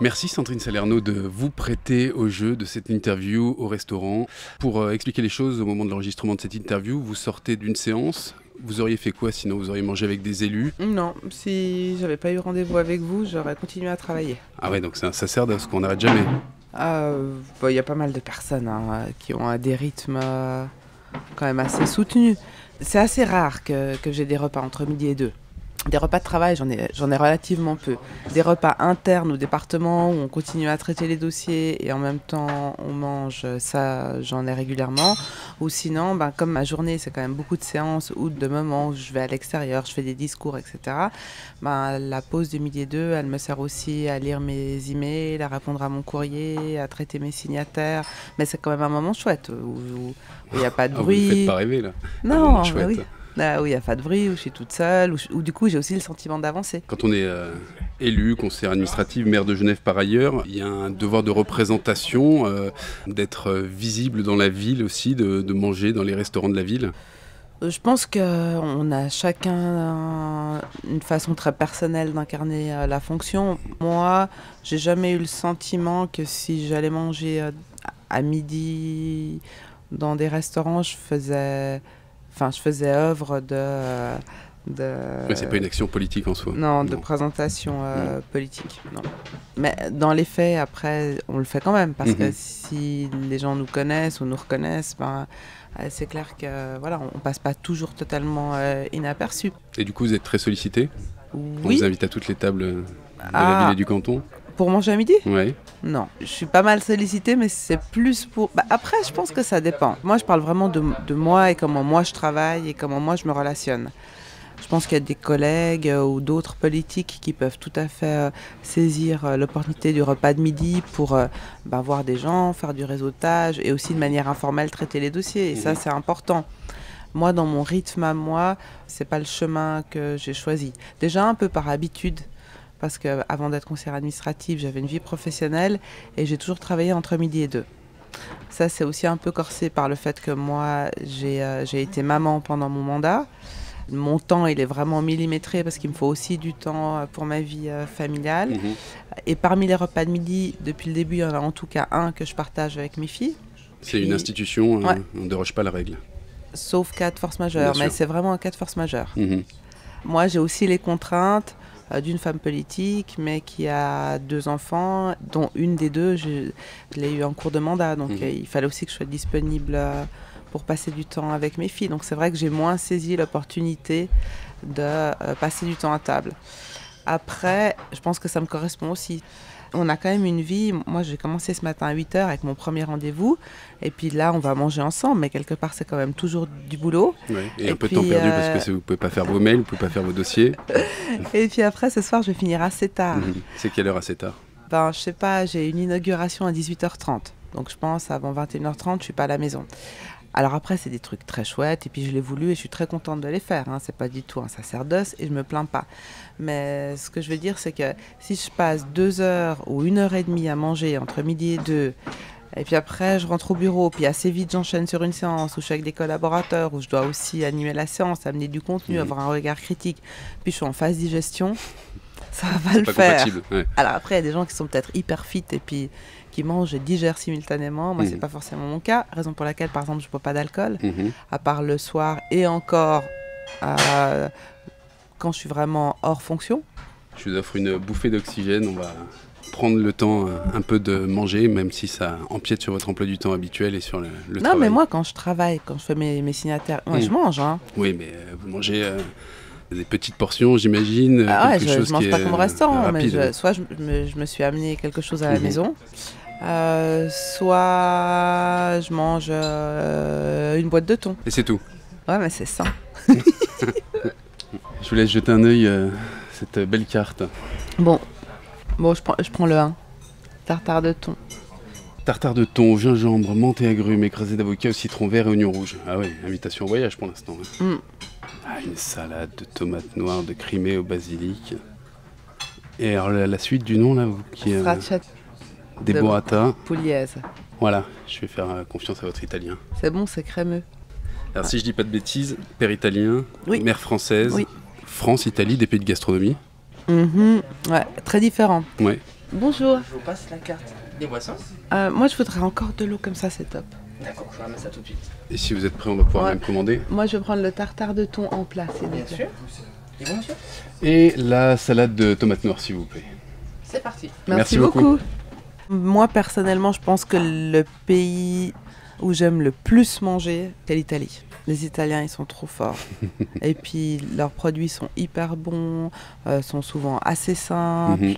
Merci Sandrine Salerno de vous prêter au jeu de cette interview au restaurant. Pour expliquer les choses, au moment de l'enregistrement de cette interview, vous sortez d'une séance. Vous auriez fait quoi sinon? Vous auriez mangé avec des élus? Non, si j'avais pas eu rendez-vous avec vous, j'aurais continué à travailler. Ah ouais, donc c'est un sacerdoce qu'on n'arrête jamais. Y a pas mal de personnes qui ont des rythmes quand même assez soutenus. C'est assez rare que j'ai des repas entre midi et 2. Des repas de travail, j'en ai relativement peu. Des repas internes au département où on continue à traiter les dossiers et en même temps on mange, ça j'en ai régulièrement. Ou sinon, comme ma journée c'est quand même beaucoup de séances ou de moments où je vais à l'extérieur, je fais des discours, etc. La pause du midi et 2, elle me sert aussi à lire mes emails, à répondre à mon courrier, à traiter mes signataires. Mais c'est quand même un moment chouette où il n'y a pas de bruit. Vous ne faites pas rêver là. Non, oui. Là où il n'y a pas de bruit, où je suis toute seule, où du coup j'ai aussi le sentiment d'avancer. Quand on est élu, conseillère administrative, maire de Genève par ailleurs, il y a un devoir de représentation, d'être visible dans la ville aussi, de manger dans les restaurants de la ville. Je pense qu'on a chacun une façon très personnelle d'incarner la fonction. Moi, j'ai jamais eu le sentiment que si j'allais manger à midi dans des restaurants, je faisais œuvre de... Mais c'est pas une action politique en soi. Non, de présentation politique, non. Mais dans les faits, après, on le fait quand même, parce que si les gens nous connaissent ou nous reconnaissent, c'est clair que voilà, on passe pas toujours totalement inaperçu. Et du coup, vous êtes très sollicité? Oui. On vous invite à toutes les tables de la ville et du canton? Pour manger à midi? Oui. Non, je suis pas mal sollicitée, mais c'est plus pour... après, je pense que ça dépend. Moi, je parle vraiment de moi et comment moi je travaille et comment moi je me relationne. Je pense qu'il y a des collègues ou d'autres politiques qui peuvent tout à fait saisir l'opportunité du repas de midi pour voir des gens, faire du réseautage et aussi de manière informelle traiter les dossiers. Et ça, c'est important. Moi, dans mon rythme à moi, c'est pas le chemin que j'ai choisi. Déjà un peu par habitude, parce qu'avant d'être conseillère administrative, j'avais une vie professionnelle et j'ai toujours travaillé entre midi et 2. Ça, c'est aussi un peu corsé par le fait que moi, j'ai été maman pendant mon mandat. Mon temps, il est vraiment millimétré parce qu'il me faut aussi du temps pour ma vie familiale. Et parmi les repas de midi, depuis le début, il y en a en tout cas un que je partage avec mes filles. C'est une institution, ouais. On ne déroge pas la règle. Sauf cas de force majeure, mais c'est vraiment un cas de force majeure. Moi, j'ai aussi les contraintes d'une femme politique, mais qui a 2 enfants, dont une des 2, je l'ai eu en cours de mandat. Donc il fallait aussi que je sois disponible pour passer du temps avec mes filles. Donc c'est vrai que j'ai moins saisi l'opportunité de passer du temps à table. Après, je pense que ça me correspond aussi. On a quand même une vie. Moi, j'ai commencé ce matin à 8h avec mon premier rendez-vous. Et puis là, on va manger ensemble. Mais quelque part, c'est quand même toujours du boulot. Ouais, et un peu de temps perdu parce que vous ne pouvez pas faire vos mails, vous ne pouvez pas faire vos dossiers. Et puis après, ce soir, je vais finir assez tard. C'est quelle heure assez tard? Je sais pas, j'ai une inauguration à 18h30. Donc je pense avant 21h30, je ne suis pas à la maison. Alors après, c'est des trucs très chouettes, et puis je l'ai voulu et je suis très contente de les faire. Hein. C'est pas du tout un sacerdoce et je me plains pas. Mais ce que je veux dire, c'est que si je passe 2 heures ou 1h30 à manger entre midi et 2, et puis après je rentre au bureau, puis assez vite j'enchaîne sur une séance où je suis avec des collaborateurs, où je dois aussi animer la séance, amener du contenu, avoir un regard critique, puis je suis en phase digestion, ça va pas le faire. Ouais. Alors après, il y a des gens qui sont peut-être hyper fit et puis qui mangent et digèrent simultanément. Moi, c'est pas forcément mon cas. Raison pour laquelle, par exemple, je bois pas d'alcool, à part le soir et encore quand je suis vraiment hors fonction. Je vous offre une bouffée d'oxygène. On va prendre le temps un peu de manger, même si ça empiète sur votre emploi du temps habituel et sur le travail. Non, mais moi, quand je travaille, quand je fais mes signataires, moi, je mange. Hein. Oui, mais vous mangez des petites portions, j'imagine. Je mange pas comme au restaurant, mais soit je me suis amené quelque chose à la maison, soit je mange une boîte de thon. Et c'est tout? Ouais, mais c'est sain. Je vous laisse jeter un œil à cette belle carte. Bon, je prends le 1. Tartare de thon. Tartare de thon, gingembre, menthe et agrumes, écrasé d'avocat au citron vert et oignon rouge. Ah oui, invitation au voyage pour l'instant. Une salade de tomates noires, de Crimée au basilic. Et alors la suite du nom là, qui est des burrata. Pugliese. Voilà, je vais faire confiance à votre italien. C'est bon, c'est crémeux. Alors si je dis pas de bêtises, père italien, oui. Mère française, oui. France, Italie, des pays de gastronomie. Ouais, très différent. Ouais. Bonjour. Je vous passe la carte des boissons. Moi, je voudrais encore de l'eau comme ça, c'est top. D'accord, je ramène ça tout de suite. Et si vous êtes prêt, on va pouvoir Ouais. même commander. Moi, je vais prendre le tartare de thon en plat, s'il vous Bien plaît. sûr. Et bon, monsieur? Et la salade de tomates noires, s'il vous plaît. C'est parti. Merci beaucoup. Moi, personnellement, je pense que le pays où j'aime le plus manger, c'est l'Italie. Les Italiens, ils sont trop forts. Et puis, leurs produits sont hyper bons, sont souvent assez simples, Mhm.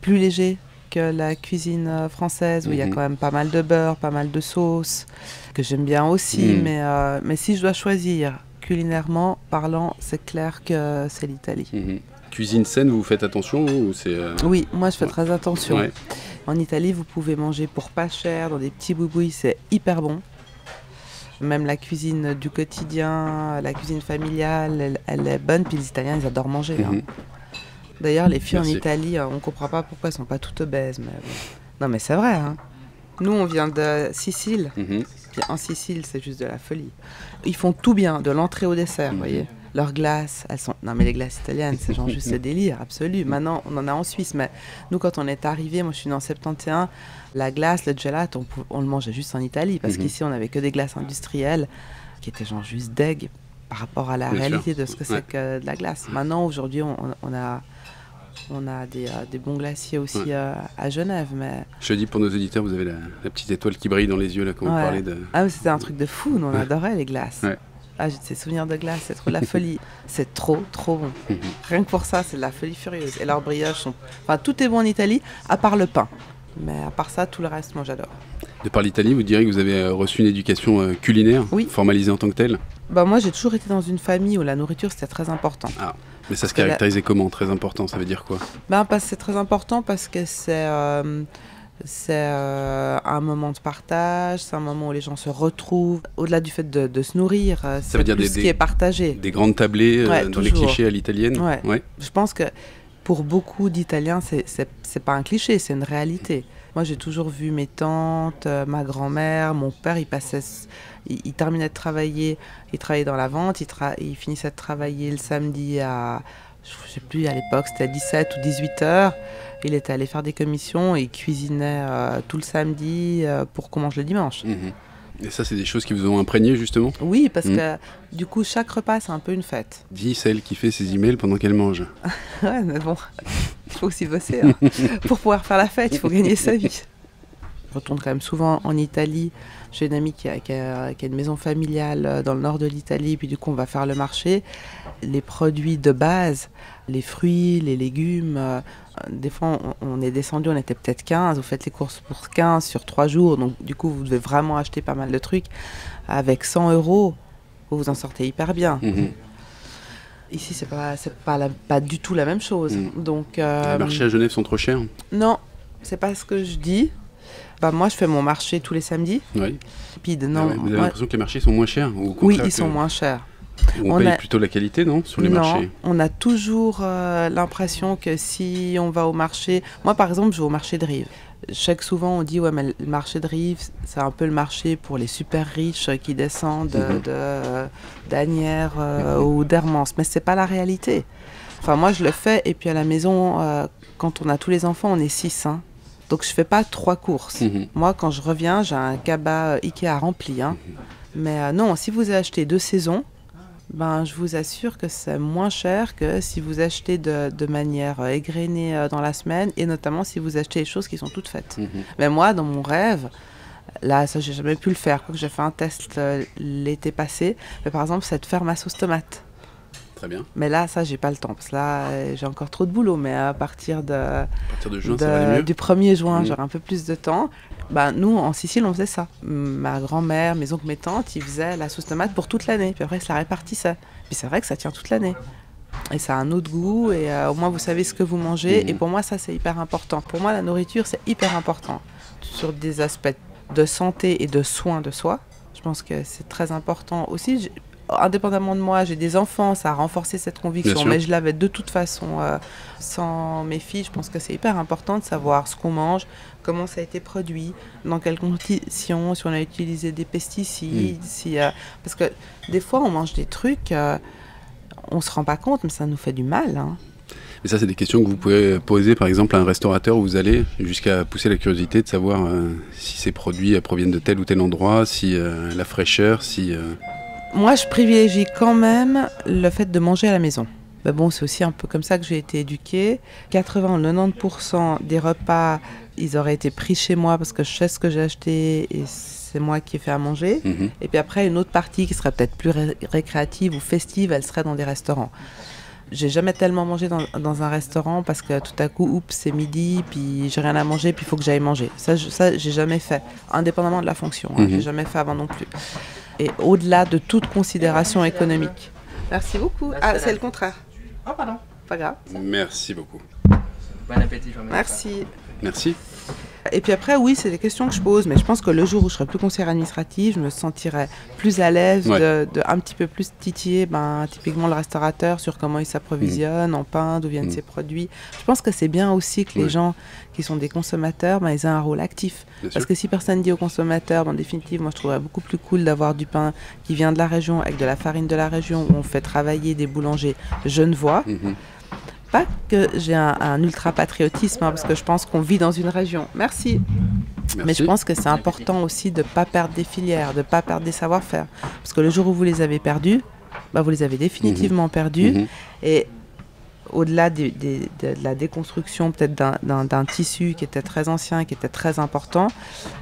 plus légers que la cuisine française, où il y a Mhm. quand même pas mal de beurre, pas mal de sauce, que j'aime bien aussi. Mhm. Mais si je dois choisir, culinairement parlant, c'est clair que c'est l'Italie. Mhm. Cuisine saine, vous faites attention ou c'est... Oui, moi je fais très attention. Ouais. En Italie, vous pouvez manger pour pas cher, dans des petits boubouilles, c'est hyper bon. Même la cuisine du quotidien, la cuisine familiale, elle est bonne. Puis les Italiens, ils adorent manger. Hein. Mhm. D'ailleurs, les filles Merci. en Italie, on comprend pas pourquoi elles sont pas toutes obèses. Mais bon. Non, mais c'est vrai. Hein. Nous, on vient de Sicile. Mhm. Puis en Sicile, c'est juste de la folie. Ils font tout bien, de l'entrée au dessert, vous voyez. Leurs glaces, elles sont... Non mais les glaces italiennes, c'est genre juste le délire, absolu. Maintenant, on en a en Suisse, mais nous, quand on est arrivés, moi je suis née en 71, la glace, le gelato, on le mangeait juste en Italie, parce Mhm. qu'ici, on n'avait que des glaces industrielles, qui étaient genre juste deg par rapport à la Bien réalité sûr. de ce que Ouais. c'est que de la glace. Maintenant, aujourd'hui, on a des bons glaciers aussi Ouais. à Genève, mais... Je dis pour nos auditeurs, vous avez la petite étoile qui brille dans les yeux là quand vous Ouais. parlez de... Ah, mais c'était un truc de fou, nous, on adorait les glaces. Ouais. Ah, j'ai de ces souvenirs de glace, c'est trop de la folie. C'est trop, trop bon. Mhm. Rien que pour ça, c'est de la folie furieuse. Et leurs brioches sont... Enfin, tout est bon en Italie, à part le pain. Mais à part ça, tout le reste, moi, j'adore. De par l'Italie, vous diriez que vous avez reçu une éducation culinaire, Oui. formalisée en tant que telle. Bah, moi, j'ai toujours été dans une famille où la nourriture, c'était très important. Mais ça se que la- caractérisait comment? Très important, ça veut dire quoi? C'est très important parce que c'est un moment de partage, c'est un moment où les gens se retrouvent. Au-delà du fait de se nourrir, c'est veut dire plus des- ce qui est partagé. Des grandes tablées Ouais, dans les toujours. clichés à l'italienne. Ouais. Je pense que pour beaucoup d'Italiens, c'est pas un cliché, c'est une réalité. Moi, j'ai toujours vu mes tantes, ma grand-mère, mon père, il terminait de travailler, il travaillait dans la vente, il finissait de travailler le samedi à, je sais plus, à l'époque, c'était à 17 ou 18 heures. Il était allé faire des commissions et il cuisinait tout le samedi pour qu'on mange le dimanche. Mhm. Et ça, c'est des choses qui vous ont imprégné justement? Oui, parce Mhm. que du coup, chaque repas, c'est un peu une fête. Dit celle qui fait ses emails pendant qu'elle mange. Ouais, mais bon, il faut aussi bosser. Hein. Pour pouvoir faire la fête, il faut gagner sa vie. Je retourne quand même souvent en Italie. J'ai une amie qui a une maison familiale dans le nord de l'Italie, puis du coup, on va faire le marché. Les produits de base, les fruits, les légumes, des fois, on est descendu, on était peut-être 15. Vous faites les courses pour 15 sur 3 jours, donc du coup, vous devez vraiment acheter pas mal de trucs. Avec 100 €, vous vous en sortez hyper bien. Mhm. Ici, c'est pas du tout la même chose. Mm. Donc, Les marchés à Genève sont trop chers. non, c'est pas ce que je dis. Bah, moi, je fais mon marché tous les samedis. Oui. Rapide, Ah non. ouais, vous avez Ouais. l'impression que les marchés sont moins chers ou au Oui, contraire ils sont que- moins chers. ou on On paye a- plutôt la qualité, non? Sur les Non, marchés. on a toujours l'impression que si on va au marché... Moi, par exemple, je vais au marché de Rives. Je sais que souvent, on dit, ouais, mais le marché de Rives, c'est un peu le marché pour les super riches qui descendent Mhm. d'Asnières ou d'Hermance. Mais c'est pas la réalité. Enfin, moi, je le fais. Et puis, à la maison, quand on a tous les enfants, on est 6. Hein. Donc, je fais pas 3 courses. Mhm. Moi, quand je reviens, j'ai un cabas Ikea rempli. Hein. Mais non, si vous achetez 2 saisons, ben, je vous assure que c'est moins cher que si vous achetez de manière égrenée dans la semaine, et notamment si vous achetez les choses qui sont toutes faites. Mhm. Mais moi, dans mon rêve, là, ça, j'ai jamais pu le faire. Quoique j'ai fait un test l'été passé. Mais par exemple, cette ferme à sauce tomate. Très bien. Mais là, ça, j'ai pas le temps. Parce que là, j'ai encore trop de boulot. Mais à partir À partir de juin, ça va aller mieux. du 1er juin, Mhm. j'aurai un peu plus de temps. Ben, nous, en Sicile, on faisait ça. Ma grand-mère, mes oncles, mes tantes, ils faisaient la sauce tomate pour toute l'année. Puis après, ils se la répartissaient. Puis c'est vrai que ça tient toute l'année. Et ça a un autre goût. Et au moins, vous savez ce que vous mangez. Mhm. Et pour moi, ça, c'est hyper important. Pour moi, la nourriture, c'est hyper important. Sur des aspects de santé et de soins de soi, je pense que c'est très important aussi. Indépendamment de moi, j'ai des enfants, ça a renforcé cette Bien conviction, sûr. mais je l'avais de toute façon sans mes filles. Je pense que c'est hyper important de savoir ce qu'on mange, comment ça a été produit, dans quelles conditions, si on a utilisé des pesticides, parce que des fois on mange des trucs, on se rend pas compte, mais ça nous fait du mal. Hein. Et ça, c'est des questions que vous pouvez poser, par exemple, à un restaurateur où vous allez, jusqu'à pousser la curiosité de savoir si ces produits proviennent de tel ou tel endroit, si la fraîcheur, si... Moi, je privilégie quand même le fait de manger à la maison. Mais bon, c'est aussi un peu comme ça que j'ai été éduquée. 80-90% des repas, ils auraient été pris chez moi parce que je sais ce que j'ai acheté et c'est moi qui ai fait à manger. Et puis après, une autre partie qui serait peut-être plus récréative ou festive, elle serait dans des restaurants. J'ai jamais tellement mangé dans un restaurant parce que tout à coup, oups, c'est midi, puis j'ai rien à manger, puis il faut que j'aille manger. Ça, j'ai jamais fait, indépendamment de la fonction. J'ai jamais fait avant non plus. Et au-delà de toute considération économique. Merci beaucoup. Ah, c'est le contraire. Oh, pardon. Pas grave. Merci beaucoup. Bon appétit, Jean-Michel. Merci. Merci. Et puis après, oui, c'est des questions que je pose, mais je pense que le jour où je serai plus conseillère administrative, je me sentirai plus à l'aise de un petit peu plus titiller typiquement le restaurateur sur comment il s'approvisionne en pain, d'où viennent ses produits. Je pense que c'est bien aussi que les gens qui sont des consommateurs, ils aient un rôle actif. Bien Parce sûr. que si personne dit aux consommateurs, en définitive, moi je trouverais beaucoup plus cool d'avoir du pain qui vient de la région, avec de la farine de la région, où on fait travailler des boulangers genevois. Pas que j'ai un ultra-patriotisme, parce que je pense qu'on vit dans une région. Merci. Mais je pense que c'est important aussi de ne pas perdre des filières, de ne pas perdre des savoir-faire. Parce que le jour où vous les avez perdus, vous les avez définitivement perdus. Et au-delà de la déconstruction peut-être d'un tissu qui était très ancien, qui était très important,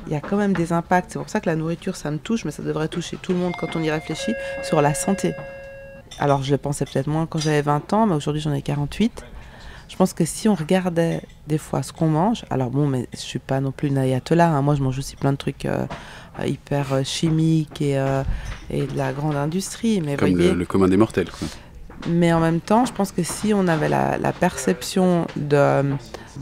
il y a quand même des impacts. C'est pour ça que la nourriture, ça me touche, mais ça devrait toucher tout le monde quand on y réfléchit, sur la santé. Alors je le pensais peut-être moins quand j'avais 20 ans, mais aujourd'hui j'en ai 48. Je pense que si on regardait des fois ce qu'on mange, alors bon, mais je suis pas non plus une ayatollah, moi je mange aussi plein de trucs hyper chimiques et de la grande industrie. Mais Comme voyez, le commun des mortels, quoi. Mais en même temps, je pense que si on avait la perception de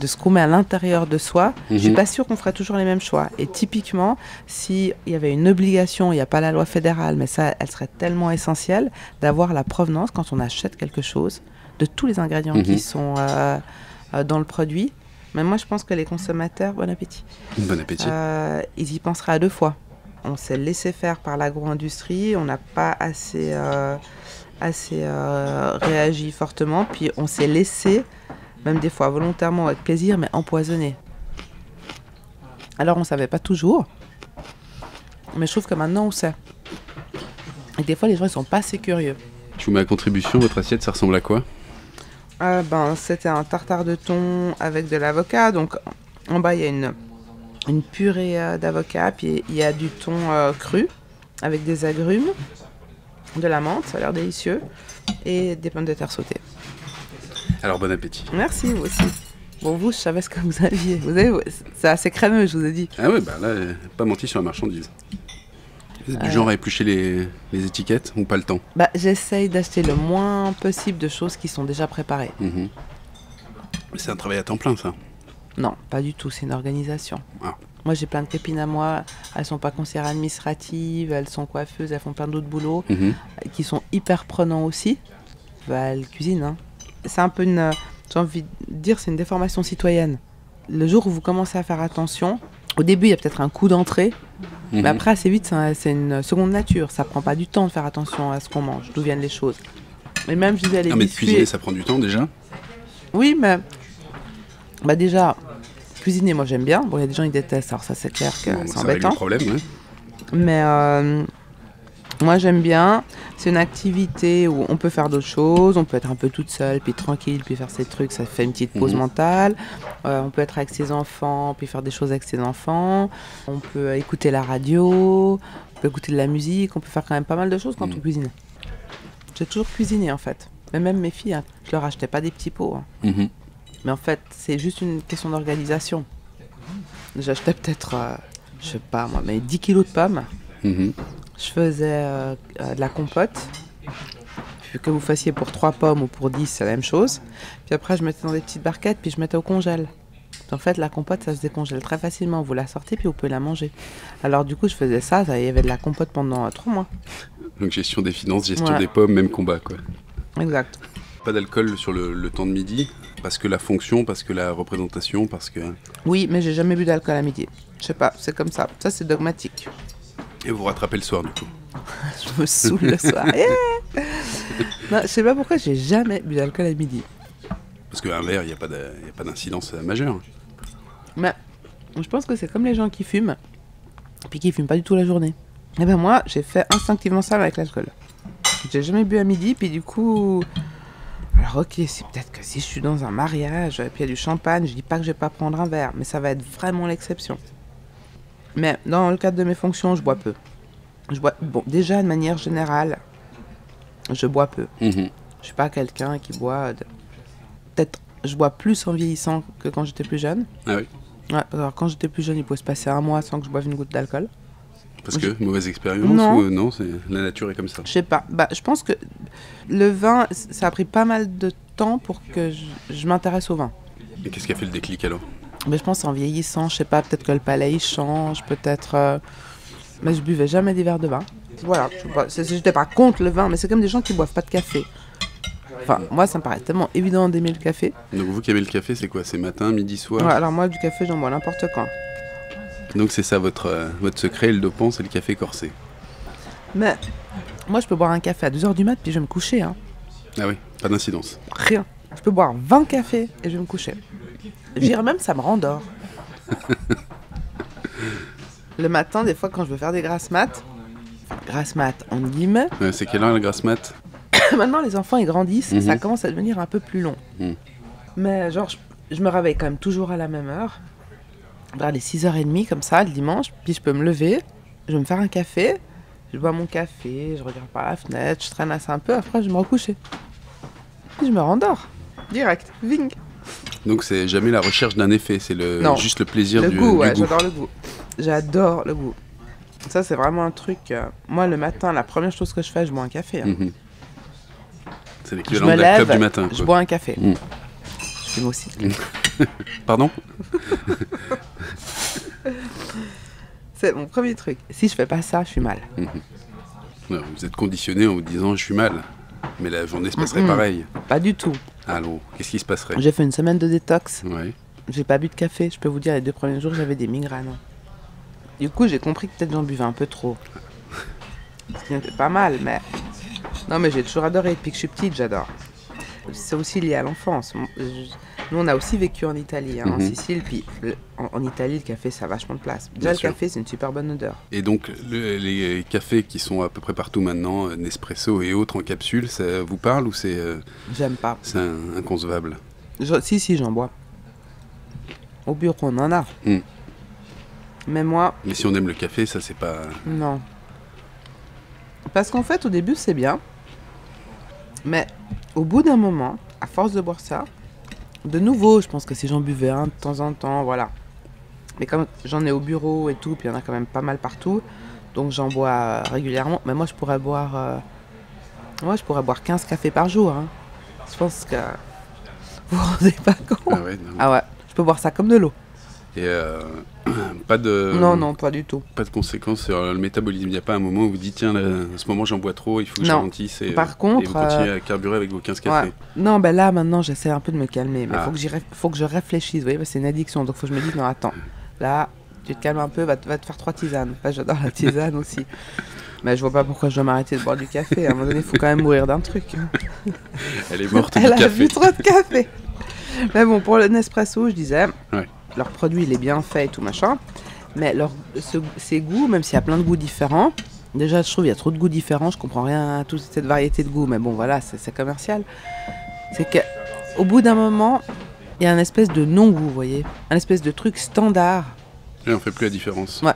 ce qu'on met à l'intérieur de soi, je suis pas sûre qu'on ferait toujours les mêmes choix. Et typiquement, s'il y avait une obligation, il n'y a pas la loi fédérale, mais ça, elle serait tellement essentielle d'avoir la provenance quand on achète quelque chose, de tous les ingrédients qui sont dans le produit. Mais moi, je pense que les consommateurs, bon appétit, Bon appétit. ils y penseraient à deux fois. On s'est laissé faire par l'agro-industrie, on n'a pas assez réagi fortement, puis on s'est laissé, même des fois volontairement avec plaisir, mais empoisonner. Alors on ne savait pas toujours, mais je trouve que maintenant on sait. Et des fois les gens ils sont pas assez curieux. Je vous mets à contribution, votre assiette, ça ressemble à quoi? C'était un tartare de thon avec de l'avocat, donc en bas il y a une purée d'avocat, puis il y a du thon cru avec des agrumes, de la menthe, ça a l'air délicieux, et des pommes de terre sautées. Alors bon appétit. Merci, vous aussi. Bon, vous, je savais ce que vous aviez. C'est assez crémeux, je vous ai dit. Ah ouais, là, pas menti sur la marchandise. Vous êtes du genre à éplucher les étiquettes ou pas le temps? J'essaye d'acheter le moins possible de choses qui sont déjà préparées. C'est un travail à temps plein, ça. Non, pas du tout, c'est une organisation. Moi, j'ai plein de copines à moi, elles sont pas conseillères administratives, elles sont coiffeuses, elles font plein d'autres boulots, qui sont hyper prenants aussi. Elles cuisinent, C'est un peu j'ai envie de dire, c'est une déformation citoyenne. Le jour où vous commencez à faire attention, au début, il y a peut-être un coup d'entrée, mais après, assez vite, c'est une seconde nature. Ça prend pas du temps de faire attention à ce qu'on mange, d'où viennent les choses. Mais même, je disais, les mais de biscuits... cuisiner, ça prend du temps, déjà? Oui, mais... déjà... Cuisiner, moi j'aime bien. Bon, il y a des gens qui détestent, alors ça c'est clair que c'est ça règle embêtant. le problème, ouais. Mais moi j'aime bien. C'est une activité où on peut faire d'autres choses, on peut être un peu toute seule, puis tranquille, puis faire ses trucs, ça fait une petite pause mentale. On peut être avec ses enfants, puis faire des choses avec ses enfants. On peut écouter la radio, on peut écouter de la musique, on peut faire quand même pas mal de choses quand on cuisine. J'ai toujours cuisiné en fait. Mais même mes filles, je leur achetais pas des petits pots. Mais en fait, c'est juste une question d'organisation. J'achetais peut-être, je sais pas moi, mais 10 kilos de pommes. Je faisais de la compote. Puis que vous fassiez pour 3 pommes ou pour 10, c'est la même chose. Puis après, je mettais dans des petites barquettes, puis je mettais au congèle. En fait, la compote, ça se décongèle très facilement. Vous la sortez, puis vous pouvez la manger. Alors du coup, je faisais ça. Il y avait de la compote pendant 3 mois. Donc gestion des finances, gestion des pommes, même combat, quoi. Exact. Pas d'alcool sur le temps de midi, parce que la fonction, parce que la représentation, parce que... Oui, mais j'ai jamais bu d'alcool à midi. Je sais pas, c'est comme ça. Ça, c'est dogmatique. Et vous rattrapez le soir, du coup? Je me saoule le soir. Non, je sais pas pourquoi j'ai jamais bu d'alcool à midi. Parce qu'un verre, il n'y a pas d'incidence majeure. Mais je pense que c'est comme les gens qui fument, puis qui fument pas du tout la journée. Et ben moi, j'ai fait instinctivement ça avec l'alcool. J'ai jamais bu à midi, puis du coup... Alors ok, c'est peut-être que si je suis dans un mariage, et puis il y a du champagne, je dis pas que je vais pas prendre un verre, mais ça va être vraiment l'exception. Mais dans le cadre de mes fonctions, je bois peu. Bon, déjà, de manière générale, je bois peu. Je suis pas quelqu'un qui boit... Peut-être, je bois plus en vieillissant que quand j'étais plus jeune. Ah oui. Ouais, alors quand j'étais plus jeune, il pouvait se passer un mois sans que je boive une goutte d'alcool. Parce que mauvaise expérience Non. ou non, la nature est comme ça. Je sais pas. Bah, je pense que le vin, ça a pris pas mal de temps pour que je m'intéresse au vin. Et qu'est-ce qui a fait le déclic alors? Mais je pense en vieillissant, je sais pas, peut-être que le palais il change, peut-être... Mais je buvais jamais des verres de vin. Voilà, j'étais pas contre le vin, mais c'est comme des gens qui boivent pas de café. Enfin, moi, ça me paraît tellement évident d'aimer le café. Donc vous qui aimez le café, c'est quoi? C'est matin, midi, soir? Ouais, alors moi, du café, j'en bois n'importe quand. Donc c'est ça votre secret, le dopant, c'est le café corsé. Mais moi, je peux boire un café à 2h du mat, puis je vais me coucher. Hein. Ah oui, pas d'incidence. Rien. Je peux boire 20 cafés et je vais me coucher. Je dirais même, ça me rendort. Le matin, des fois, quand je veux faire des grasses mat, en guillemets, C'est quelle heure la grasse mat? maintenant les enfants ils grandissent, ça commence à devenir un peu plus long. Mais genre, je me réveille quand même toujours à la même heure, vers les 6h30 comme ça, le dimanche, puis je peux me lever, je vais me faire un café, je bois mon café, je regarde par la fenêtre, je traînasse un peu, après je vais me recoucher. Puis je me rendors, direct, ving. Donc c'est jamais la recherche d'un effet, c'est juste le plaisir le du goût. goût. J'adore le goût. J'adore le goût. Ça c'est vraiment un truc, moi le matin, la première chose que je fais, je bois un café. Hein. C'est Je l'équivalent me de la lève, clope du matin. je Quoi. bois un café. Je fume aussi. Pardon? C'est mon premier truc. Si je fais pas ça, je suis mal. Non, vous êtes conditionné en vous disant je suis mal, mais la journée se passerait pareil. Pas du tout. Alors, qu'est-ce qui se passerait? J'ai fait une semaine de détox. Ouais. J'ai pas bu de café. Je peux vous dire, les 2 premiers jours, j'avais des migraines. Du coup, j'ai compris que peut-être j'en buvais un peu trop. Ce qui était pas mal, mais... Non, mais j'ai toujours adoré. Depuis que je suis petite, j'adore. C'est aussi lié à l'enfance. Nous, on a aussi vécu en Italie, en Sicile. Puis en Italie, le café, ça a vachement de place. Déjà, le café, c'est une super bonne odeur. Et donc, les cafés qui sont à peu près partout maintenant, Nespresso et autres en capsule, ça vous parle ou c'est J'aime pas. c'est inconcevable? Si, j'en bois. Au bureau, on en a. Mais moi... Mais si on aime le café, ça c'est pas... Non. Parce qu'en fait, au début, c'est bien. Mais au bout d'un moment, à force de boire ça, de nouveau, je pense que si j'en buvais un de temps en temps, voilà. Mais comme j'en ai au bureau et tout, puis il y en a quand même pas mal partout, donc j'en bois régulièrement. Mais moi, je pourrais boire 15 cafés par jour. Hein. Je pense que vous vous rendez pas compte. Ah ouais, non. Ah ouais, je peux boire ça comme de l'eau. Et pas de... Non, pas du tout. Pas de conséquences sur le métabolisme. Il n'y a pas un moment où vous dites, tiens, là, à ce moment j'en bois trop, il faut que je Non. ralentisse et, Par contre, et vous continuez à carburer avec vos 15 cafés. Ouais. Non, ben là, maintenant, j'essaie un peu de me calmer. Mais Ah. faut que je réfléchisse. Vous voyez, c'est une addiction. Donc, faut que je me dise, non, attends. Là, tu te calmes un peu, va te faire 3 tisanes. Enfin, j'adore la tisane aussi. Mais je vois pas pourquoi je dois m'arrêter de boire du café. À un moment donné, il faut quand même mourir d'un truc. Elle est morte Elle du a café. bu trop de café. Mais bon, pour le Nespresso, je disais, Ouais. leur produit, il est bien fait et tout machin. Mais ces goûts, même s'il y a plein de goûts différents, déjà, je trouve qu'il y a trop de goûts différents. Je comprends rien à toute cette variété de goûts. Mais bon, voilà, c'est commercial. C'est qu'au bout d'un moment, il y a un espèce de non-goût, vous voyez. Un espèce de truc standard. Et on fait plus la différence. Ouais.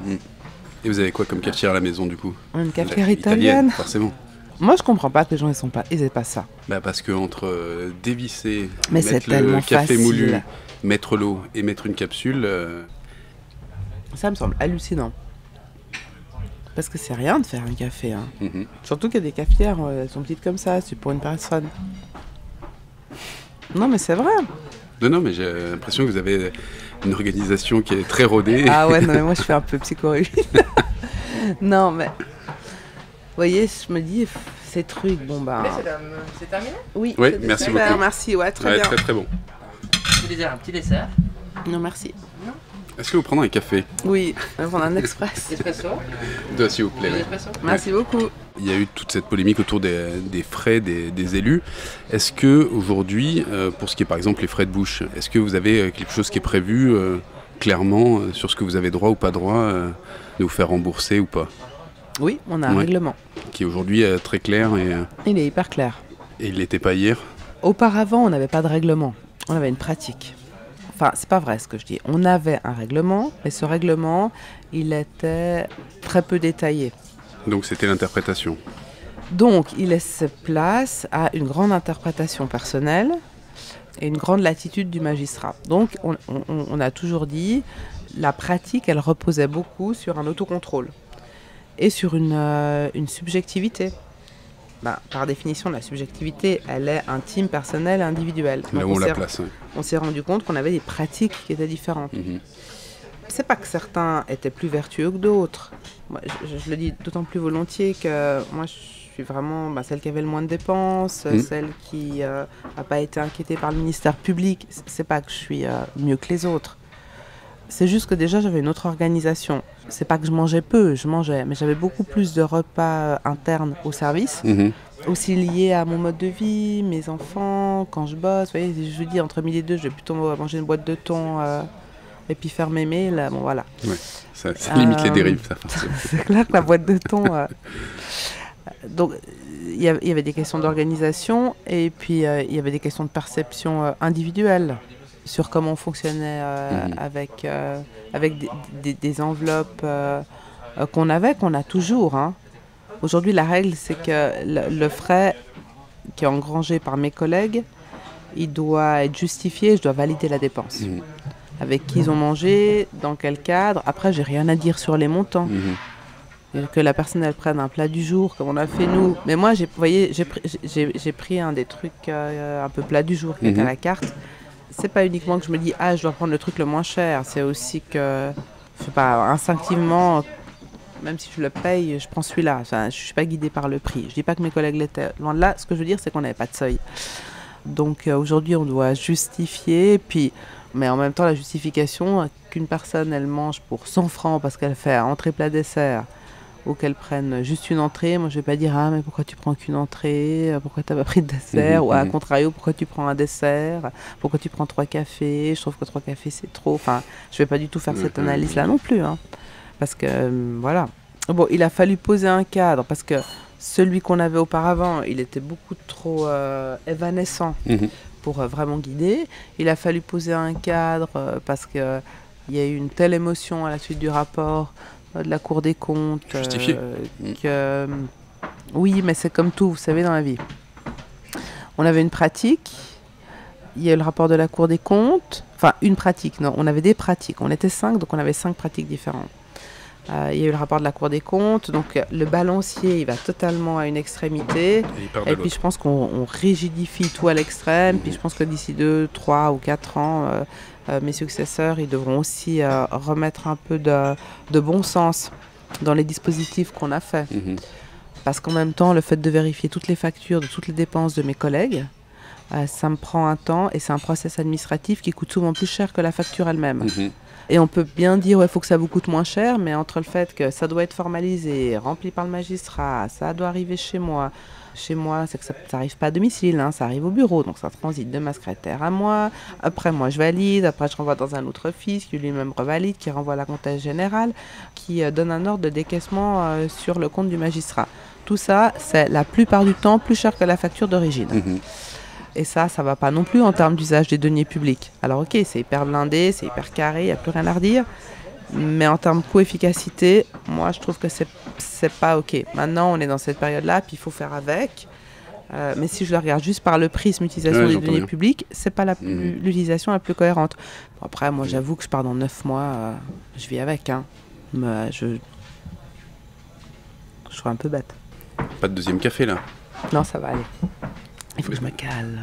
Et vous avez quoi comme cafetière à la maison du coup? Une cafetière italienne. Forcément. Moi, je comprends pas que les gens ils aient pas ça. Bah parce que entre dévisser, Mais c'est mettre le tellement café facile. moulu, mettre l'eau et mettre une capsule, Ça me semble hallucinant. Parce que c'est rien de faire un café. Hein. Surtout qu'il y a des cafetières, elles sont petites comme ça, c'est pour une personne. Non, mais c'est vrai. Non, mais j'ai l'impression que vous avez une organisation qui est très rodée. Ah ouais, non, mais moi je fais un peu psychorigide. Non, mais. Vous voyez, je me dis, ces trucs, bon bah. C'est terminé? Oui, Ouais, c'était merci super, beaucoup. Merci, ouais, très Ouais, bien. très très bon. Je vais dire un petit dessert. Non, merci. Est-ce que vous prendrez un café? Oui, on va prendre un express. Espresso? Deux, s'il vous plaît. Espresso? Merci beaucoup. Il y a eu toute cette polémique autour des frais des élus. Est-ce que aujourd'hui, pour ce qui est par exemple les frais de bouche, est-ce que vous avez quelque chose qui est prévu clairement sur ce que vous avez droit ou pas droit de vous faire rembourser ou pas? Oui, on a un règlement. Qui est aujourd'hui très clair et Il est hyper clair. il l'était pas hier. Auparavant, on n'avait pas de règlement. On avait une pratique. Enfin, c'est pas vrai ce que je dis. On avait un règlement, mais ce règlement, il était très peu détaillé. Donc c'était l'interprétation. Donc, il laisse place à une grande interprétation personnelle et une grande latitude du magistrat. Donc, on a toujours dit, la pratique, elle reposait beaucoup sur un autocontrôle et sur une subjectivité. Par définition, la subjectivité, elle est intime, personnelle, individuelle. Là où on la place. On s'est rendu compte qu'on avait des pratiques qui étaient différentes. C'est pas que certains étaient plus vertueux que d'autres. Moi, je le dis d'autant plus volontiers que moi, je suis vraiment celle qui avait le moins de dépenses, celle qui n'a pas été inquiétée par le ministère public. C'est pas que je suis mieux que les autres. C'est juste que déjà, j'avais une autre organisation. C'est pas que je mangeais peu, je mangeais, mais j'avais beaucoup plus de repas internes au service, aussi liés à mon mode de vie, mes enfants, quand je bosse. Vous voyez, je dis entre midi et deux, je vais plutôt manger une boîte de thon et puis faire mes mails. Bon, voilà. Ouais, ça limite les dérives, ça. C'est clair que la boîte de thon... Donc, il y avait des questions d'organisation et puis il y avait des questions de perception individuelle sur comment on fonctionnait avec des enveloppes qu'on a toujours. Aujourd'hui, la règle, c'est que le frais qui est engrangé par mes collègues, il doit être justifié, je dois valider la dépense. Avec qui ils ont mangé, dans quel cadre. Après, j'ai rien à dire sur les montants. Que la personne, elle prenne un plat du jour, comme on a fait nous. Mais moi, j'ai pris un des trucs un peu plat du jour qui est à la carte. C'est pas uniquement que je me dis je dois prendre le truc le moins cher, c'est aussi que je sais pas, instinctivement, même si je le paye, je prends celui-là. Enfin, je suis pas guidée par le prix. Je dis pas que mes collègues l'étaient. Loin de là, ce que je veux dire, c'est qu'on n'avait pas de seuil. Donc aujourd'hui, on doit justifier, mais en même temps, la justification qu'une personne elle mange pour 100 francs parce qu'elle fait entrée plat dessert, ou qu'elle prenne juste une entrée, moi je vais pas dire mais pourquoi tu prends qu'une entrée, pourquoi tu n'as pas pris de dessert, ou à contrario pourquoi tu prends un dessert, pourquoi tu prends 3 cafés, je trouve que 3 cafés c'est trop, enfin je vais pas du tout faire cette analyse là non plus, parce que voilà. Bon, il a fallu poser un cadre parce que celui qu'on avait auparavant, il était beaucoup trop évanescent pour vraiment guider. Il a fallu poser un cadre parce que il y a eu une telle émotion à la suite du rapport de la Cour des comptes. Justifié. Oui, mais c'est comme tout, vous savez, dans la vie. On avait une pratique, il y a eu le rapport de la Cour des comptes, enfin une pratique, non, on avait des pratiques, on était 5, donc on avait 5 pratiques différentes. Il y a eu le rapport de la Cour des comptes, donc le balancier, il va totalement à une extrémité, et puis je pense qu'on rigidifie tout à l'extrême, puis je pense que d'ici 2, 3 ou 4 ans, mes successeurs, ils devront aussi remettre un peu de bon sens dans les dispositifs qu'on a faits. Parce qu'en même temps, le fait de vérifier toutes les factures de toutes les dépenses de mes collègues, ça me prend un temps et c'est un process administratif qui coûte souvent plus cher que la facture elle-même. Et on peut bien dire, il faut que ça vous coûte moins cher, mais entre le fait que ça doit être formalisé, rempli par le magistrat, ça doit arriver chez moi, c'est que ça n'arrive pas à domicile, ça arrive au bureau, donc ça transite de ma secrétaire à moi. Après, moi, je valide, après, je renvoie dans un autre office qui lui-même revalide, qui renvoie à la comptable générale, qui donne un ordre de décaissement sur le compte du magistrat. Tout ça, c'est la plupart du temps plus cher que la facture d'origine. Et ça va pas non plus en termes d'usage des deniers publics. Alors ok, c'est hyper blindé, c'est hyper carré, il n'y a plus rien à redire. Mais en termes de coût-efficacité, moi je trouve que c'est pas ok. Maintenant on est dans cette période-là, puis il faut faire avec. Mais si je le regarde juste par le prisme utilisation des deniers publics, c'est pas l'utilisation la plus cohérente. Bon, après, moi j'avoue que je pars dans 9 mois, je vis avec. Mais je serais un peu bête. Pas de deuxième café là? Non, ça va aller. Il faut que je me cale.